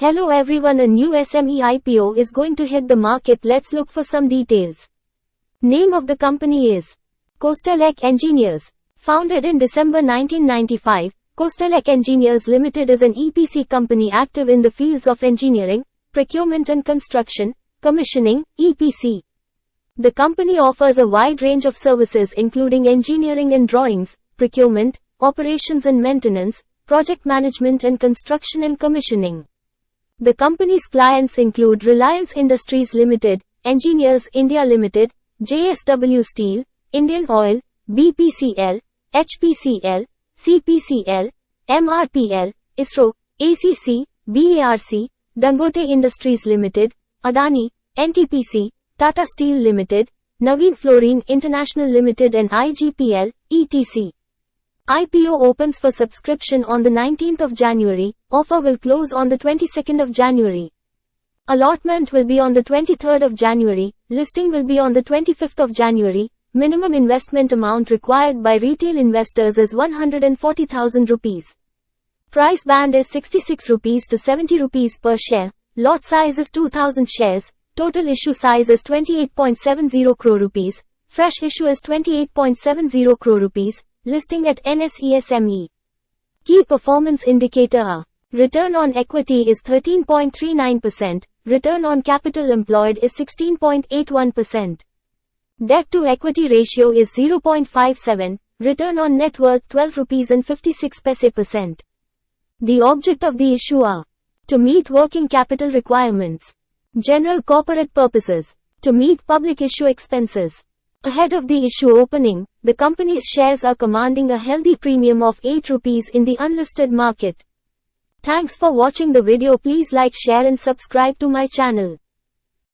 Hello everyone, a new SME IPO is going to hit the market. Let's look for some details. Name of the company is Konstelec Engineers. Founded in December 1995, Konstelec Engineers Limited is an EPC company active in the fields of engineering, procurement and construction, commissioning, EPC. The company offers a wide range of services including engineering and drawings, procurement, operations and maintenance, project management and construction and commissioning. The company's clients include Reliance Industries Limited, Engineers India Limited, JSW Steel, Indian Oil, BPCL, HPCL, CPCL, MRPL, ISRO, ACC, BARC, Dangote Industries Limited, Adani, NTPC, Tata Steel Limited, Navin Fluorine International Limited and IGPL, etc. IPO opens for subscription on the 19th of January, offer will close on the 22nd of January. Allotment will be on the 23rd of January, listing will be on the 25th of January, minimum investment amount required by retail investors is 140,000 rupees. Price band is 66 rupees to 70 rupees per share, lot size is 2000 shares, total issue size is 28.70 crore rupees, fresh issue is 28.70 crore rupees. Listing at NSE SME. Key performance indicator are: return on equity is 13.39%, return on capital employed is 16.81%. Debt to equity ratio is 0.57, return on net worth 12 rupees and 56 paise%. The object of the issue are: to meet working capital requirements, general corporate purposes, to meet public issue expenses. Ahead of the issue opening, the company's shares are commanding a healthy premium of 8 rupees in the unlisted market. Thanks for watching the video. Please like, share and subscribe to my channel.